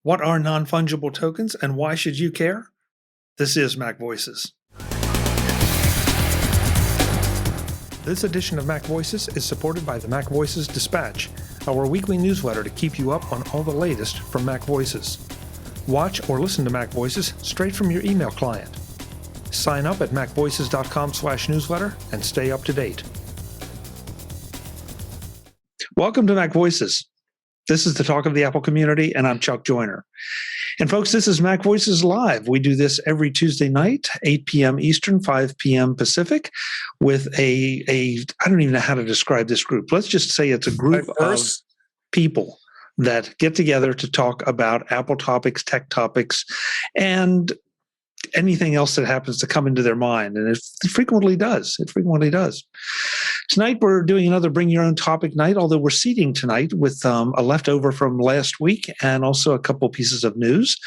What are non-fungible tokens and why should you care? This is MacVoices. This edition of MacVoices is supported by the MacVoices Dispatch, our weekly newsletter to keep you up on all the latest from MacVoices. Watch or listen to MacVoices straight from your email client. Sign up at macvoices.com/newsletter and stay up to date. Welcome to MacVoices. This is the talk of the Apple community, and I'm Chuck Joyner. And folks, this is MacVoices Live. We do this every Tuesday night, 8 p.m. Eastern, 5 p.m. Pacific, with I don't even know how to describe this group. Let's just say it's a group of people that get together to talk about Apple topics, tech topics, and anything else that happens to come into their mind. And it frequently does. It frequently does. Tonight, we're doing another Bring Your Own Topic night, although we're seeding tonight with a leftover from last week and also a couple pieces of news.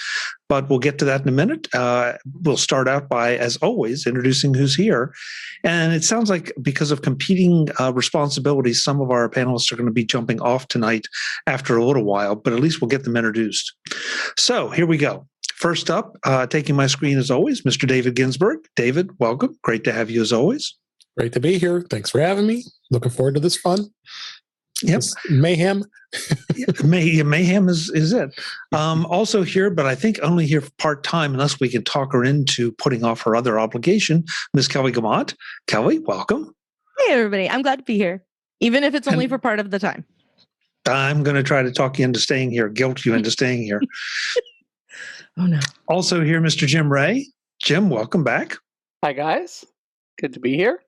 But we'll get to that in a minute. We'll start out by, as always, introducing who's here. And it sounds like because of competing responsibilities, some of our panelists are going to be jumping off tonight after a little while, but at least we'll get them introduced. So here we go. First up, taking my screen as always, Mr. David Ginsburg. David, welcome. Great to have you as always. Great to be here. Thanks for having me. Looking forward to this fun. Yep. This mayhem. Mayhem is it. Also here, but I think only here part-time unless we can talk her into putting off her other obligation, Ms. Kelly Guimont. Kelly, welcome. Hey, everybody. I'm glad to be here, even if it's only for part of the time. I'm going to try to talk you into staying here, guilt you into staying here. Oh, no. Also here, Mr. Jim Ray. Jim, welcome back. Hi, guys. Good to be here.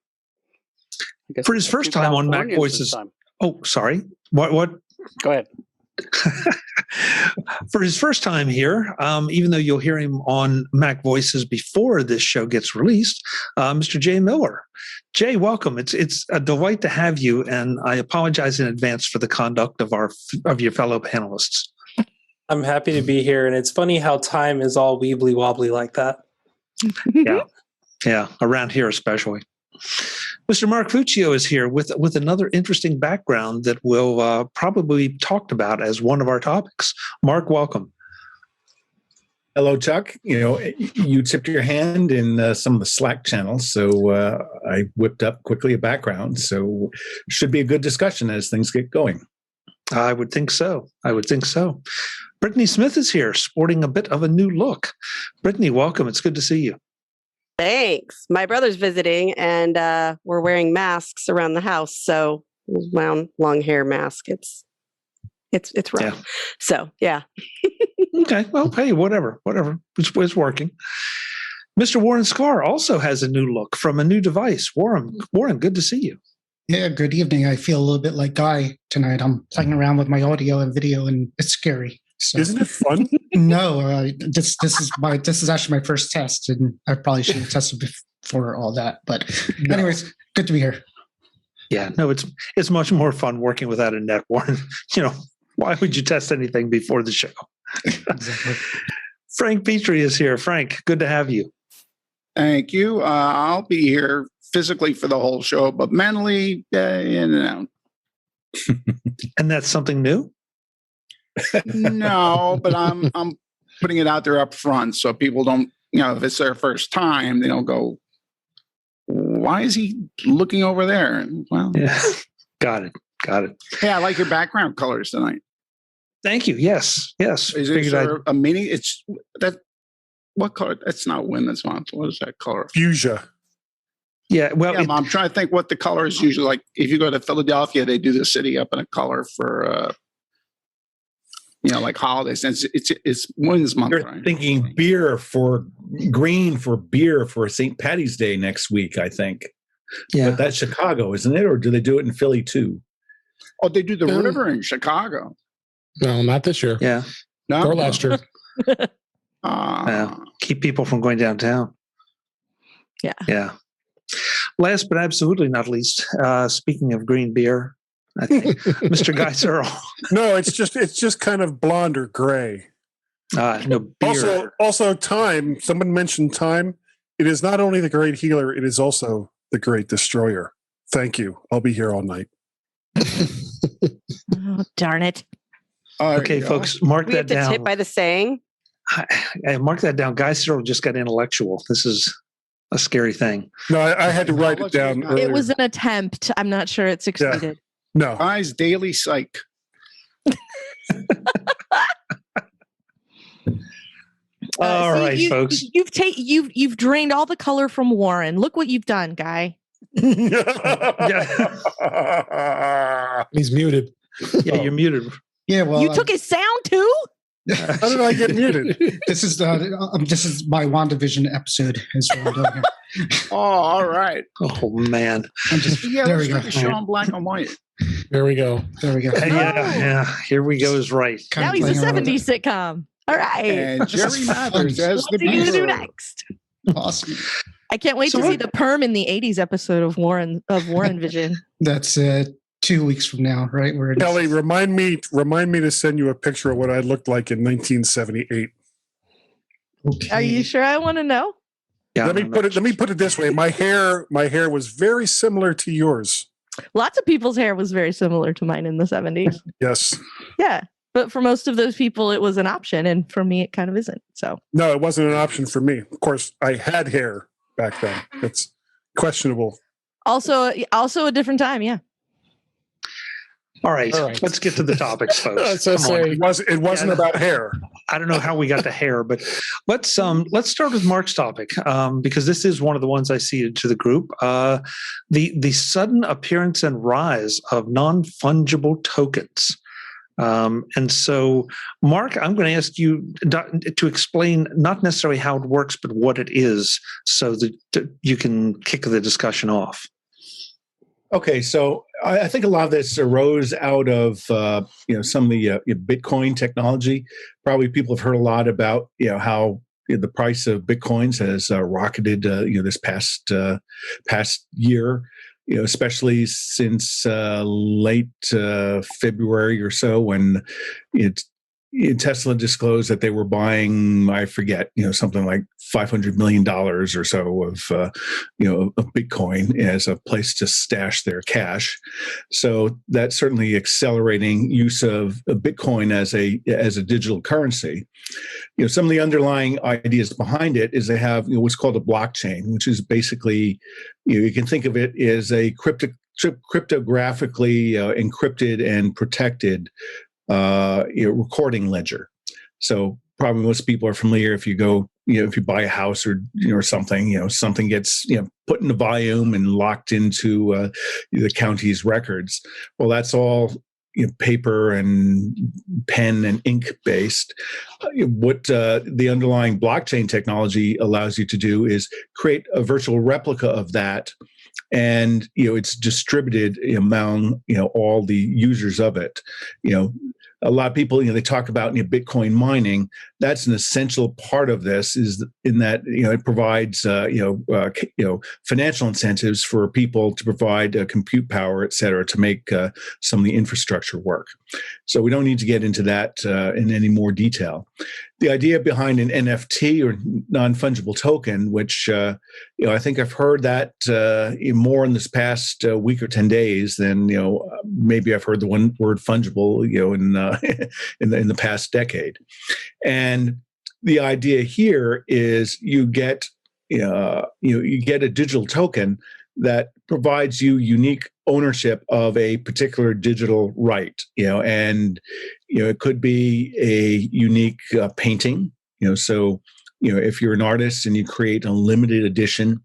For his first time on MacVoices. Oh, sorry. What? Go ahead. For his first time here, even though you'll hear him on MacVoices before this show gets released, Mr. Jay Miller. Jay, welcome. It's a delight to have you, and I apologize in advance for the conduct of your fellow panelists. I'm happy to be here, and it's funny how time is all weebly wobbly like that. Yeah, around here especially. Mr. Mark Fuccio is here with another interesting background that will probably be talked about as one of our topics. Mark, welcome. Hello, Chuck. You tipped your hand in some of the Slack channels, so I whipped up quickly a background. So should be a good discussion as things get going. I would think so. Brittany Smith is here, sporting a bit of a new look. Brittany, welcome. It's good to see you. Thanks. My brother's visiting, and we're wearing masks around the house. So long hair mask. It's rough. Yeah. So yeah. Okay. Well, hey, whatever. It's working. Mr. Warren Sklar also has a new look from a new device. Warren, good to see you. Yeah, good evening. I feel a little bit like Guy tonight. I'm playing around with my audio and video, and it's scary. So. Isn't it fun? No, this is actually my first test, and I probably should have tested before all that. But anyways, good to be here. Yeah, no, it's much more fun working without a net, Warren. Why would you test anything before the show? Exactly. Frank Petrie is here. Frank, good to have you. Thank you. I'll be here physically for the whole show, but mentally, in and out. And that's something new? No, but I'm putting it out there up front so people don't, if it's their first time, they don't go, why is he looking over there? Well, yeah. Got it. Hey, I like your background colors tonight. Thank you. Yes. Is there a meaning? It's that. What color? That's not wind. That's not. What is that color? Fuchsia. Yeah. Well, I'm trying to think what the color is usually like. If you go to Philadelphia, they do the city up in a color for. Like holidays. It's Women's Month. You're right? thinking green for beer for St. Patty's Day next week, I think. Yeah. But that's Chicago, isn't it? Or do they do it in Philly too? Oh, they do the river in Chicago. No, not this year. Yeah. Or last year. Keep people from going downtown. Yeah. Last but absolutely not least, speaking of green beer, I think Mr. Guy Serle. No, it's just kind of blonde or gray. No beer. Also time. Someone mentioned time. It is not only the great healer, it is also the great destroyer. Thank you. I'll be here all night. Oh, darn it. There Okay, you go. folks, mark We that have to down. tip by the saying. Mark that down. Guy Serle just got intellectual. This is a scary thing. No, I had to write it down It earlier. It was an attempt. I'm not sure it succeeded. No. Guy's Daily Psych. All See, right, folks. You've drained all the color from Warren. Look what you've done, Guy. Yeah. He's muted. Yeah, you're muted. Yeah, well, You took his sound too? How did I get muted? this is my WandaVision episode as well. Oh, all right. Oh man. Yeah, There let's we go. take a show in black and white. There we go. There we go. Yeah. Here we go is right. Now he's a 70s sitcom. All right. And Jerry Mathers as What the are you gonna do Beaver. next? Awesome. I can't wait So to see what- the perm in the 80s episode of Warren Vision. That's 2 weeks from now, right? Where it is. Kelly, remind me to send you a picture of what I looked like in 1978. Okay. Are you sure I want to know? Yeah, Let me put it this way. My hair was very similar to yours. Lots of people's hair was very similar to mine in the 70s. Yes. Yeah. But for most of those people, it was an option. And for me, it kind of isn't. So No, it wasn't an option for me. Of course, I had hair back then. It's questionable. also a different time. Yeah. All right. All right. Let's get to the topics, folks. So Come on. say, It wasn't Yeah. about hair. I don't know how we got to hair, but let's start with Mark's topic because this is one of the ones I seeded to the group. The sudden appearance and rise of non-fungible tokens. And so, Mark, I'm going to ask you to explain not necessarily how it works, but what it is, so that you can kick the discussion off. Okay, so I think a lot of this arose out of some of the Bitcoin technology. Probably people have heard a lot about how the price of Bitcoins has rocketed this past year. Especially since late February or so, when Tesla disclosed that they were buying, I forget, something like $500 million or so of Bitcoin as a place to stash their cash. So that's certainly accelerating use of Bitcoin as a digital currency. Some of the underlying ideas behind it is they have what's called a blockchain, which is basically you can think of it as a cryptographically encrypted and protected recording ledger. So probably most people are familiar if you go, if you buy a house or something, something gets put in the volume and locked into the county's records. Well, that's all paper and pen and ink based. What the underlying blockchain technology allows you to do is create a virtual replica of that, and it's distributed among all the users of it. A lot of people, they talk about Bitcoin mining. That's an essential part of this, is in that it provides financial incentives for people to provide compute power, et cetera, to make some of the infrastructure work. So we don't need to get into that in any more detail. The idea behind an NFT, or non-fungible token, which I think I've heard that more in this past week or 10 days than maybe I've heard the one word fungible in the past decade. And the idea here is you get a digital token that provides you unique ownership of a particular digital right, and it could be a unique painting, so if you're an artist and you create a limited edition,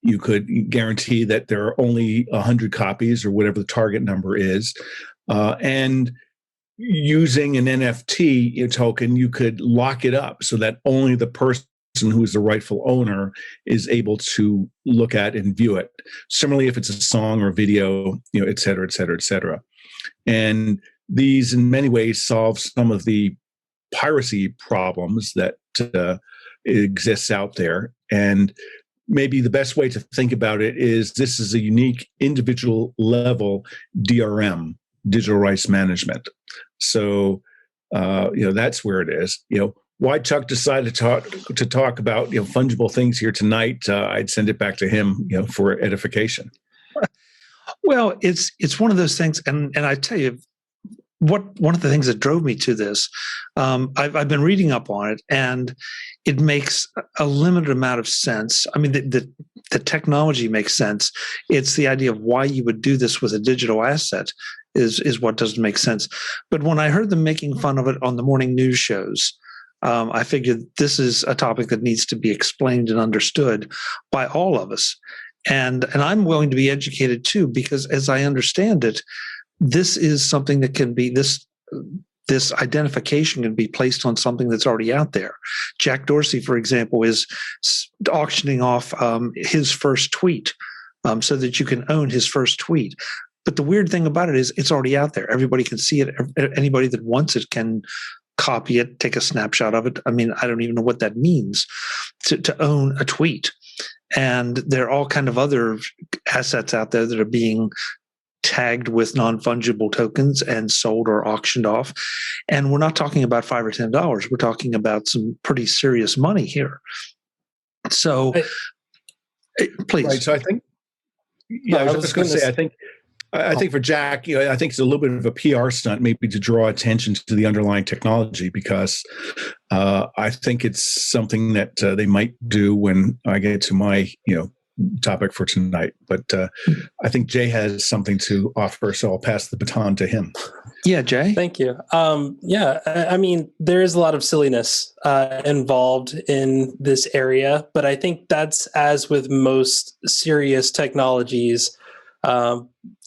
you could guarantee that there are only 100 copies or whatever the target number is, and using an NFT token, you could lock it up so that only the person who is the rightful owner is able to look at and view it. Similarly, if it's a song or video, et cetera, et cetera, et cetera. And these, in many ways, solve some of the piracy problems that exists out there. And maybe the best way to think about it is this is a unique individual level DRM, digital rights management. So, that's where it is. Why Chuck decided to talk about fungible things here tonight, I'd send it back to him, for edification. Well, it's one of those things, and I tell you, one of the things that drove me to this, I've been reading up on it, and it makes a limited amount of sense. I mean, the technology makes sense. It's the idea of why you would do this with a digital asset is what doesn't make sense. But when I heard them making fun of it on the morning news shows, I figured this is a topic that needs to be explained and understood by all of us. And I'm willing to be educated too, because as I understand it, this is something that can be this identification can be placed on something that's already out there. Jack Dorsey, for example, is auctioning off his first tweet so that you can own his first tweet. But the weird thing about it is it's already out there. Everybody can see it. Anybody that wants it can copy it, take a snapshot of it. I mean, I don't even know what that means to own a tweet. And there are all kind of other assets out there that are being tagged with non-fungible tokens and sold or auctioned off. And we're not talking about $5 or $10. We're talking about some pretty serious money here. So, please. Right. So I think, I was just going to say, I think for Jack, I think it's a little bit of a PR stunt, maybe to draw attention to the underlying technology, because I think it's something that they might do when I get to my, topic for tonight. But I think Jay has something to offer, so I'll pass the baton to him. Yeah, Jay. Thank you. I mean, there is a lot of silliness involved in this area, but I think that's as with most serious technologies.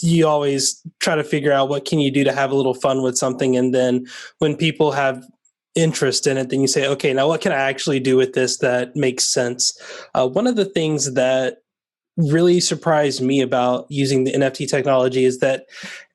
You always try to figure out what can you do to have a little fun with something, and then when people have interest in it, then you say, okay, now what can I actually do with this that makes sense? One of the things that really surprised me about using the NFT technology is that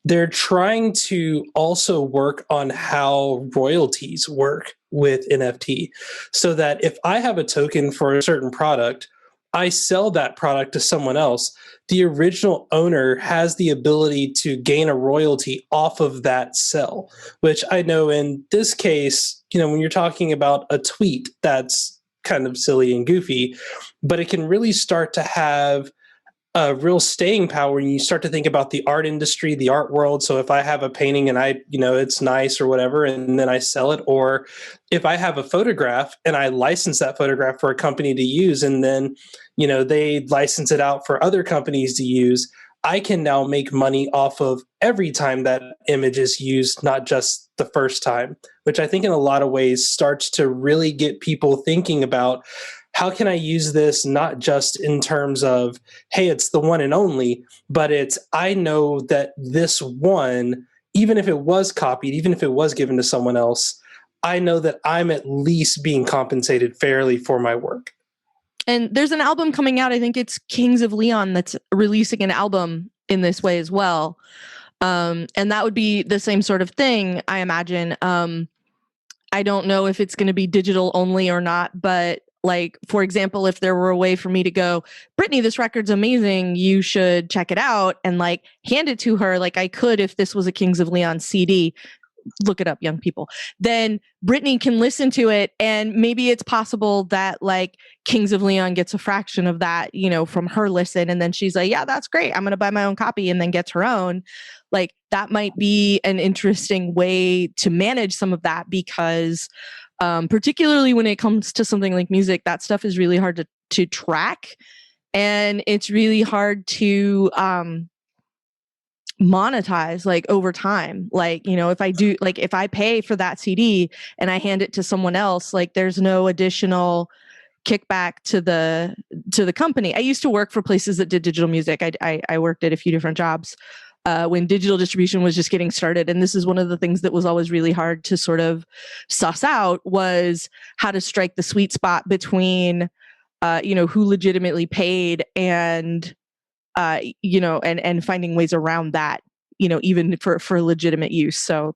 they're trying to also work on how royalties work with NFT, so that if I have a token for a certain product, I sell that product to someone else, the original owner has the ability to gain a royalty off of that sell, which I know in this case, when you're talking about a tweet, that's kind of silly and goofy, but it can really start to have a real staying power when you start to think about the art industry, the art world. So if I have a painting and it's nice or whatever, and then I sell it, or if I have a photograph and I license that photograph for a company to use, and then, they license it out for other companies to use, I can now make money off of every time that image is used, not just the first time, which I think in a lot of ways starts to really get people thinking about, how can I use this not just in terms of, hey, it's the one and only, but I know that this one, even if it was copied, even if it was given to someone else, I know that I'm at least being compensated fairly for my work. And there's an album coming out, I think it's Kings of Leon, that's releasing an album in this way as well. And that would be the same sort of thing, I imagine. I don't know if it's going to be digital only or not, but like, for example, if there were a way for me to go, Brittany, this record's amazing, you should check it out, and like hand it to her, like I could if this was a Kings of Leon CD. Look it up, young people. Then Brittany can listen to it, and maybe it's possible that like Kings of Leon gets a fraction of that, from her listen, and then she's like, yeah, that's great, I'm going to buy my own copy, and then gets her own. Like that might be an interesting way to manage some of that, because particularly when it comes to something like music, that stuff is really hard to track, and it's really hard to monetize like over time. Like, if I pay for that CD and I hand it to someone else, like there's no additional kickback to the company. I used to work for places that did digital music. I worked at a few different jobs when digital distribution was just getting started. And this is one of the things that was always really hard to sort of suss out, was how to strike the sweet spot between, who legitimately paid and, and finding ways around that, even for legitimate use. So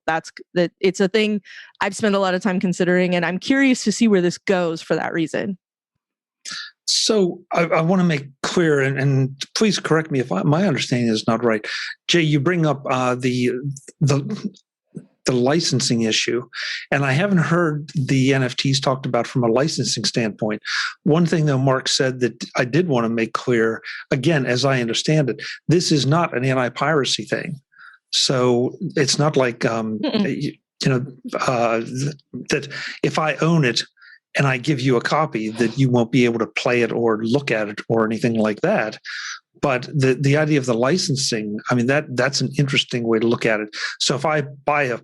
it's a thing I've spent a lot of time considering, and I'm curious to see where this goes for that reason. So I want to make clear, and please correct me if my understanding is not right. Jay, you bring up the licensing issue, and I haven't heard the NFTs talked about from a licensing standpoint. One thing, though, Mark said that I did want to make clear, again, as I understand it, this is not an anti-piracy thing. So it's not like that if I own it and I give you a copy, that you won't be able to play it or look at it or anything like that. But the idea of the licensing, I mean, that's an interesting way to look at it. So if I buy a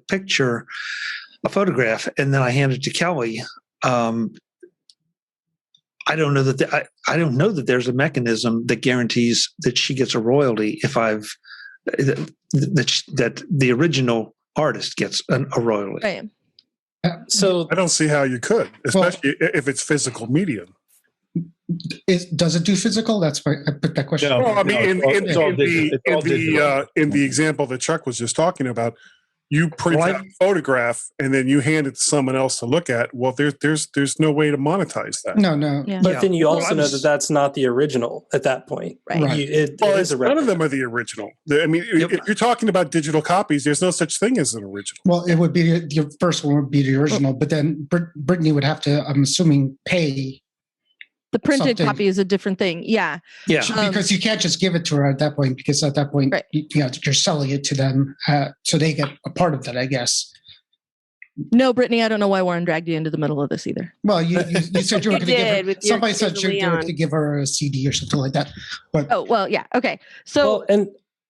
photograph, and then I hand it to Kelly, I don't know that I don't know that there's a mechanism that guarantees that she gets a royalty if that the original artist gets a royalty. Right. So I don't see how you could, especially if it's physical medium. Does it do physical? That's why I put that question. No, I mean, in the digital. example that Chuck was just talking about, you print out a photograph and then you hand it to someone else to look at. Well, there's no way to monetize that. No. Yeah. But then you also know that that's not the original at that point. Right. It is a none of replica. them are the original. I mean, if you're talking about digital copies, there's no such thing as an original. Well, it would be the first one would be the original, but then Brittany would have to, I'm assuming, pay. The printed Something. copy is a different thing. Yeah. Yeah. Because you can't just give it to her at that point, because at that point, Right. you're selling it to them, so they get a part of that, I guess. No, Brittany, I don't know why Warren dragged you into the middle of this either. Well, you said you were You going to give did her, with your somebody said you were Leon. going to give her a CD or something like that. But Oh, well, yeah. Okay. So Well, and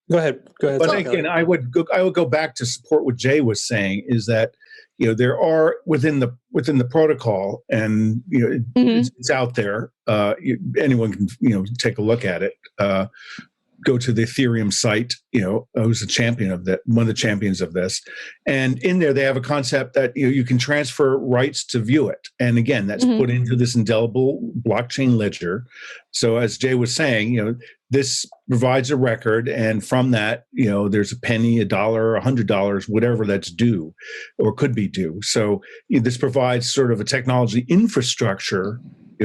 go ahead. But Kelly. again, I would go back to support what Jay was saying, is that there are within the protocol, and it's out there. Anyone can take a look at it. Go to the Ethereum site. Who's a champion of that? One of the champions of this, and in there they have a concept that you can transfer rights to view it, and again that's put into this indelible blockchain ledger. So as Jay was saying, this provides a record, and from that, there's a penny, $1, $100, whatever that's due or could be due. So this provides sort of a technology infrastructure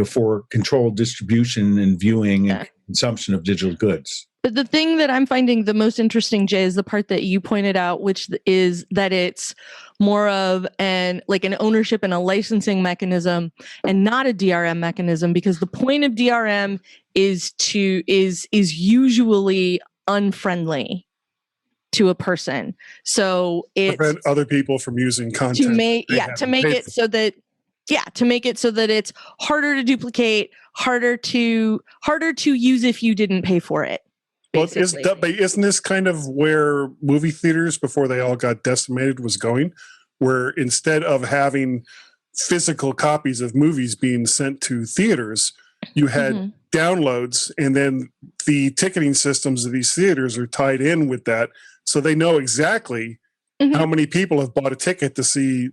for controlled distribution and viewing and consumption of digital goods. But the thing that I'm finding the most interesting, Jay, is the part that you pointed out, which is that it's more of an ownership and a licensing mechanism and not a DRM mechanism, because the point of DRM is usually unfriendly to a person. So it's Prevent other people from using content. to make it so that it's harder to duplicate, harder to use if you didn't pay for it. Well, basically. isn't this kind of where movie theaters, before they all got decimated, was going? Where instead of having physical copies of movies being sent to theaters, you had downloads, and then the ticketing systems of these theaters are tied in with that, so they know exactly how many people have bought a ticket to see,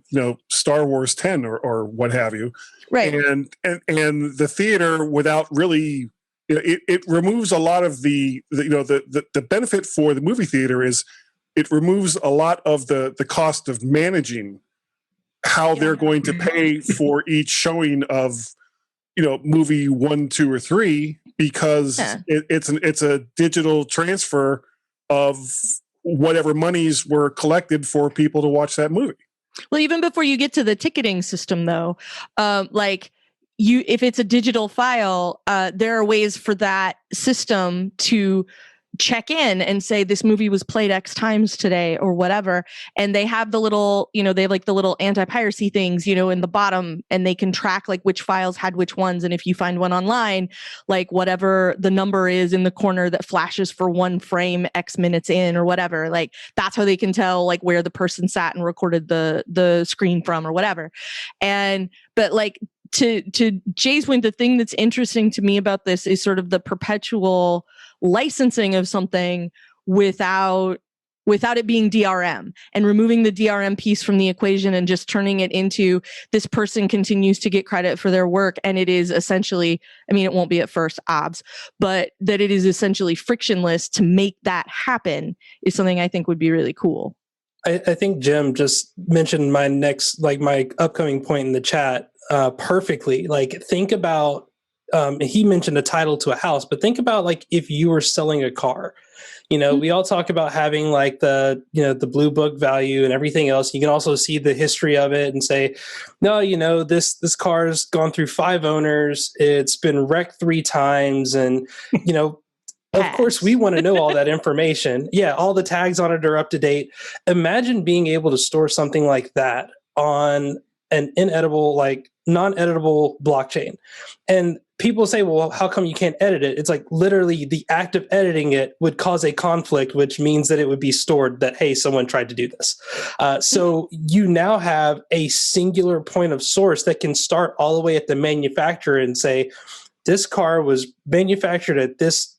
Star Wars 10 or what have you. Right. And the theater, without really, it removes a lot of the benefit for the movie theater is it removes a lot of the cost of managing how they're going to pay for each showing of movie 1, 2, or 3, because it's a digital transfer of whatever monies were collected for people to watch that movie. Well, even before you get to the ticketing system, though, if it's a digital file, there are ways for that system to check in and say this movie was played X times today or whatever. And they have the little, they have the little anti-piracy things, in the bottom, and they can track which files had which ones. And if you find one online, whatever the number is in the corner that flashes for one frame X minutes in or whatever, that's how they can tell where the person sat and recorded the screen from or whatever. But to Jay's point, the thing that's interesting to me about this is sort of the perpetual licensing of something without it being DRM, and removing the DRM piece from the equation and just turning it into this person continues to get credit for their work. And it is essentially, it won't be at first, but that it is essentially frictionless to make that happen is something I think would be really cool. I think Jim just mentioned my my upcoming point in the chat perfectly. Think about, he mentioned a title to a house, but think about if you were selling a car. We all talk about having the blue book value and everything else. You can also see the history of it and say, no, this car's gone through 5 owners. It's been wrecked 3 times. And, Of course, we want to know all that information. Yeah, all the tags on it are up to date. Imagine being able to store something like that on an inedible, like non-editable blockchain. And people say, well, how come you can't edit it? It's like literally the act of editing it would cause a conflict, which means that it would be stored that, hey, someone tried to do this. So you now have a singular point of source that can start all the way at the manufacturer and say, this car was manufactured at this,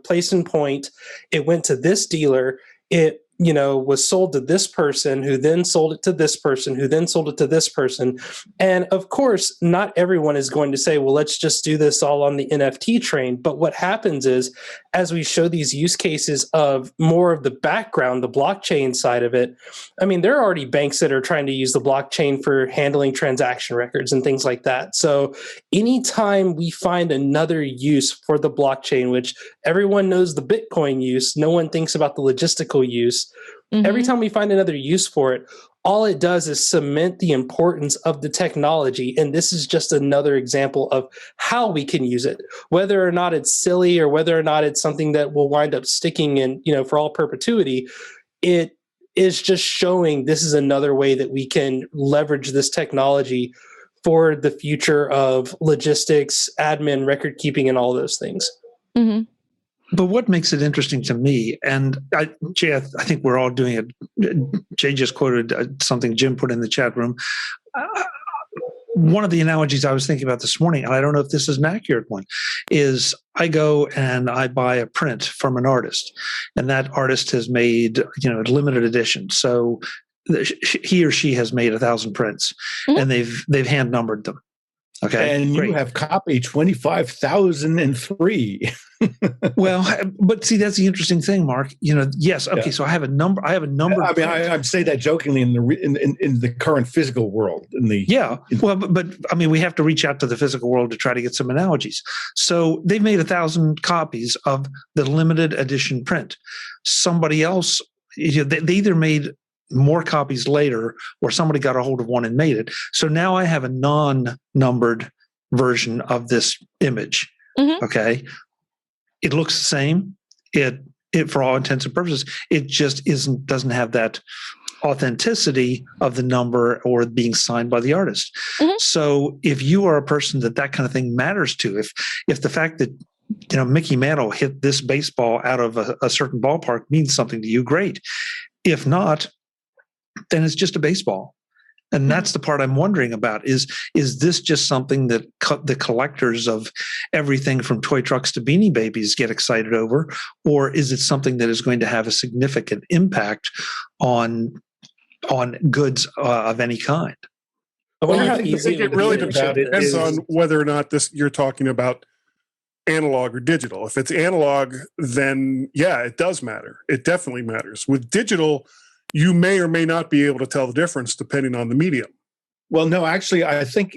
place and point. It went to this dealer. It, was sold to this person who then sold it to this person who then sold it to this person. And of course, not everyone is going to say, well, let's just do this all on the NFT train. But what happens is, as we show these use cases of more of the background, the blockchain side of it, I mean, there are already banks that are trying to use the blockchain for handling transaction records and things like that. So anytime we find another use for the blockchain, which everyone knows the Bitcoin use, no one thinks about the logistical use. Every time we find another use for it, all it does is cement the importance of the technology. And this is just another example of how we can use it, whether or not it's silly or whether or not it's something that will wind up sticking in, for all perpetuity. It is just showing this is another way that we can leverage this technology for the future of logistics, admin, record keeping, and all those things. But what makes it interesting to me, and Jay, I think we're all doing it. Jay just quoted something Jim put in the chat room. One of the analogies I was thinking about this morning, and I don't know if this is an accurate one, is I go and I buy a print from an artist, and that artist has made, a limited edition. So he or she has made 1,000 prints, and they've hand numbered them. Okay, and you have copy 25,003. Well, but see, that's the interesting thing, Mark. Yes, okay. Yeah. So I have a number. I say that jokingly in the current physical world. But I mean, we have to reach out to the physical world to try to get some analogies. So they've made 1,000 copies of the limited edition print. Somebody else, they either made more copies later, or somebody got a hold of one and made it. So now I have a non-numbered version of this image. Okay. It looks the same. It for all intents and purposes, it just doesn't have that authenticity of the number or being signed by the artist. So if you are a person that kind of thing matters to, if the fact that Mickey Mantle hit this baseball out of a certain ballpark means something to you, great. If not, then it's just a baseball. And that's the part I'm wondering about is this just something that the collectors of everything from toy trucks to Beanie Babies get excited over, or is it something that is going to have a significant impact on goods of any kind? I think it really depends on whether or not you're talking about analog or digital. If it's analog, then yeah, it does matter. It definitely matters. With digital, you may or may not be able to tell the difference depending on the medium. Well, no, actually, I think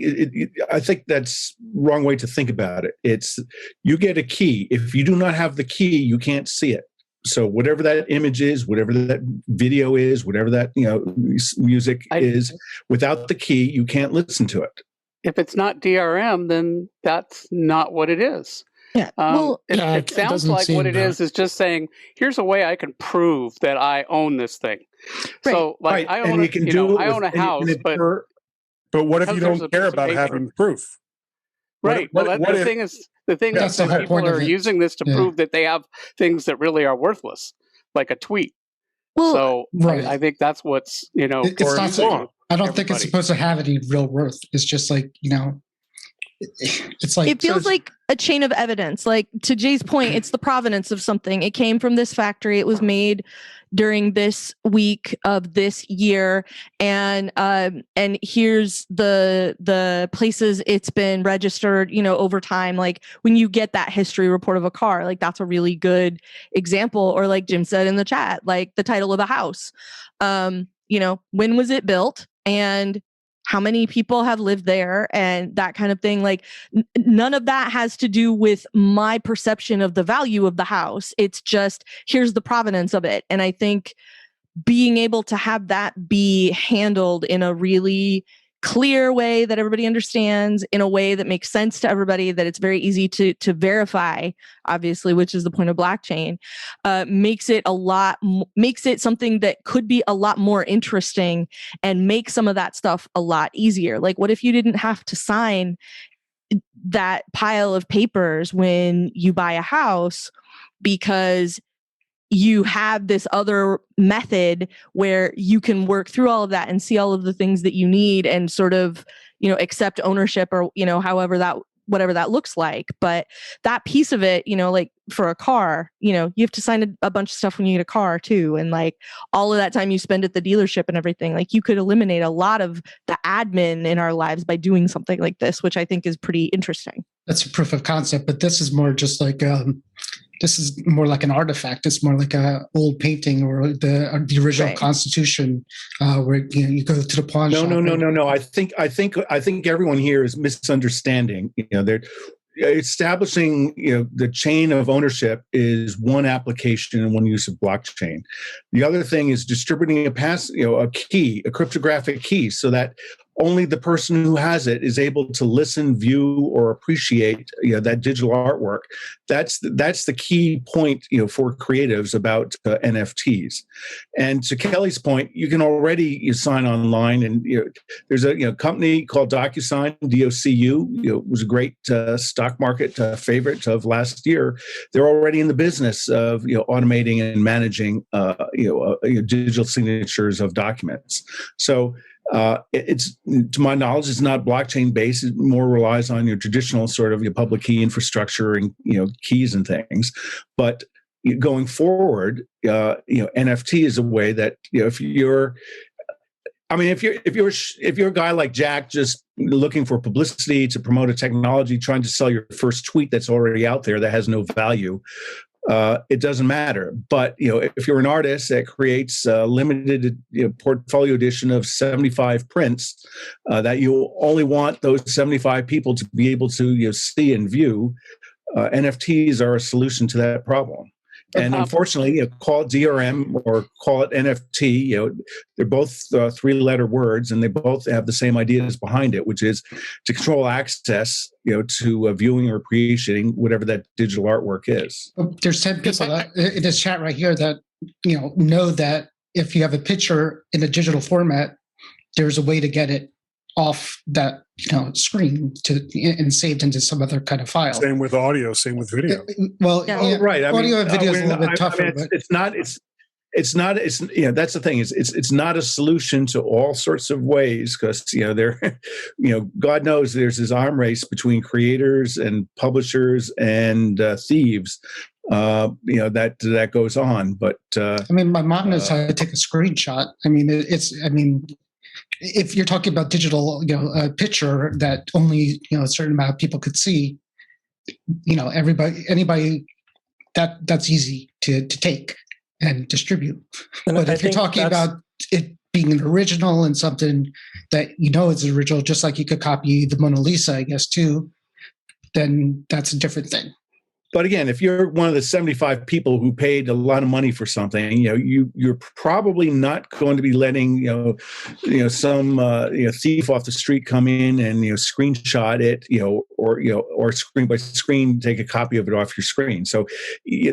that's wrong way to think about it. It's you get a key. If you do not have the key, you can't see it. So whatever that image is, whatever that video is, whatever that music is, without the key, you can't listen to it. If it's not DRM, then that's not what it is. Yeah. It sounds like what it is just saying, here's a way I can prove that I own this thing. Right. So, like, I own a house, but what if you don't care about having proof? Right. The thing is that people are using this to prove that they have things that really are worthless, like a tweet. Well, so I think that's what's it's not. I don't think it's supposed to have any real worth. It's just like it's like it feels like a chain of evidence. Like, to Jay's point, it's the provenance of something. It came from this factory. It was made during this week of this year, and here's the places it's been registered, over time. Like, when you get that history report of a car, like, that's a really good example. Or like Jim said in the chat, like the title of the house. When was it built, and how many people have lived there, and that kind of thing. Like, none of that has to do with my perception of the value of the house. It's just, here's the provenance of it. And I think being able to have that be handled in a really clear way that everybody understands, in a way that makes sense to everybody, that it's very easy to verify, obviously, which is the point of blockchain, makes it something that could be a lot more interesting and make some of that stuff a lot easier. Like, what if you didn't have to sign that pile of papers when you buy a house, because you have this other method where you can work through all of that and see all of the things that you need and sort of, accept ownership, or, whatever that looks like. But that piece of it, like for a car, you have to sign a bunch of stuff when you get a car too. And like all of that time you spend at the dealership and everything, like you could eliminate a lot of the admin in our lives by doing something like this, which I think is pretty interesting. That's a proof of concept, but this is more just like, this is more like an artifact. It's more like a old painting or the original Constitution, where you go to the pawn shop. No. I think everyone here is misunderstanding. They're establishing, the chain of ownership is one application and one use of blockchain. The other thing is distributing a key, a cryptographic key, so that only the person who has it is able to listen, view, or appreciate that digital artwork. That's the key point for creatives about NFTs. And to Kelly's point, you can already sign online, and there's a company called DocuSign, DOCU. Was a great stock market favorite of last year. They're already in the business of automating and managing digital signatures of documents. So. It's, to my knowledge, it's not blockchain based. It more relies on your traditional sort of your public key infrastructure and keys and things. But going forward, NFT is a way that if you're a guy like Jack just looking for publicity to promote a technology, trying to sell your first tweet that's already out there that has no value. It doesn't matter. But if you're an artist that creates a limited portfolio edition of 75 prints that you only want those 75 people to be able to see and view, NFTs are a solution to that problem. And unfortunately, call it DRM or call it NFT. They're both three-letter words, and they both have the same ideas behind it, which is to control access, to viewing or appreciating whatever that digital artwork is. There's 10 people in this chat right here that know that if you have a picture in a digital format, there's a way to get it off that screen and saved into some other kind of file. Same with audio, same with video. Well, right. Audio and video is a little bit tougher. It's not. That's the thing. It's not a solution to all sorts of ways, because God knows there's this arm race between creators and publishers and thieves. That goes on. But my mom knows how to take a screenshot. If you're talking about digital, a picture that only a certain amount of people could see, anybody, that's easy to take and distribute. And but if you're talking about it being an original and something that is original, just like you could copy the Mona Lisa, I guess too, then that's a different thing. But again, if you're one of the 75 people who paid a lot of money for something, you're probably not going to be letting some thief off the street come in and screenshot it, or screen by screen take a copy of it off your screen. So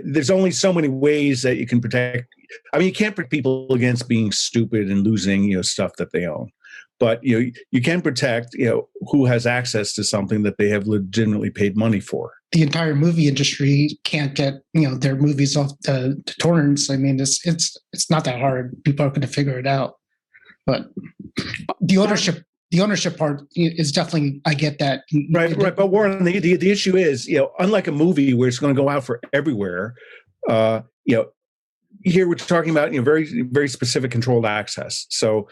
there's only so many ways that you can protect. You can't protect people against being stupid and losing stuff that they own. But you can protect who has access to something that they have legitimately paid money for. The entire movie industry can't get their movies off the torrents. It's not that hard. People are going to figure it out. But the ownership part is definitely, I get that. Right. But Warren, the issue is unlike a movie where it's going to go out for everywhere. Here we're talking about very, very specific controlled access. So.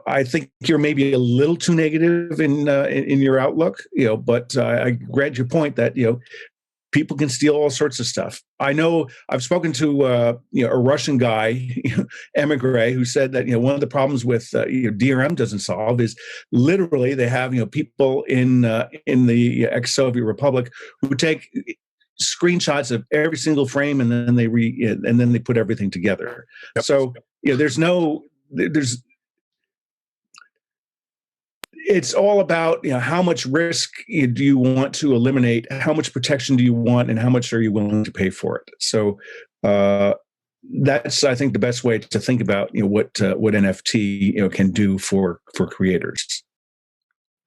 I think you're maybe a little too negative in your outlook, but I grant your point that, people can steal all sorts of stuff. I know I've spoken to, a Russian guy, emigre, who said that, one of the problems with DRM doesn't solve is literally they have, people in the ex-Soviet Republic who take screenshots of every single frame and then they put everything together. Yep. So, there's it's all about, how much risk do you want to eliminate, how much protection do you want, and how much are you willing to pay for it. So that's, I think, the best way to think about what NFT can do for creators.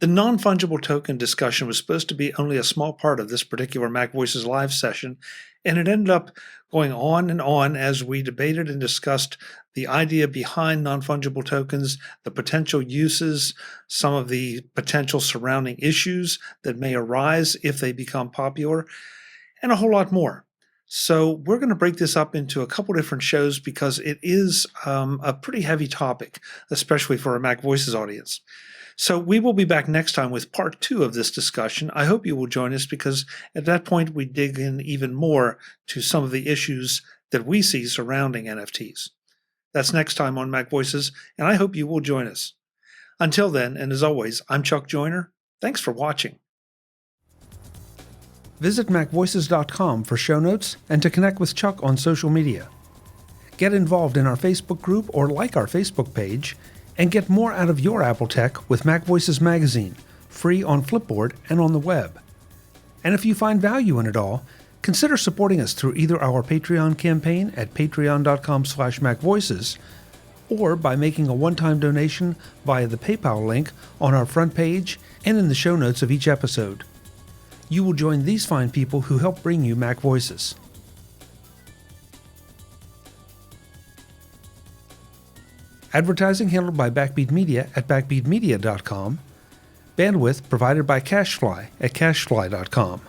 The non-fungible token discussion was supposed to be only a small part of this particular MacVoices Live session, and it ended up going on and on as we debated and discussed the idea behind non-fungible tokens, the potential uses, some of the potential surrounding issues that may arise if they become popular, and a whole lot more. So we're going to break this up into a couple different shows because it is a pretty heavy topic, especially for a MacVoices audience. So we will be back next time with part 2 of this discussion. I hope you will join us because at that point we dig in even more to some of the issues that we see surrounding NFTs. That's next time on MacVoices, and I hope you will join us. Until then, and as always, I'm Chuck Joyner. Thanks for watching. Visit MacVoices.com for show notes and to connect with Chuck on social media. Get involved in our Facebook group or like our Facebook page, and get more out of your Apple tech with MacVoices Magazine, free on Flipboard and on the web. And if you find value in it all, consider supporting us through either our Patreon campaign at patreon.com/MacVoices or by making a one-time donation via the PayPal link on our front page and in the show notes of each episode. You will join these fine people who help bring you MacVoices. Advertising handled by Backbeat Media at backbeatmedia.com. Bandwidth provided by CashFly at cashfly.com.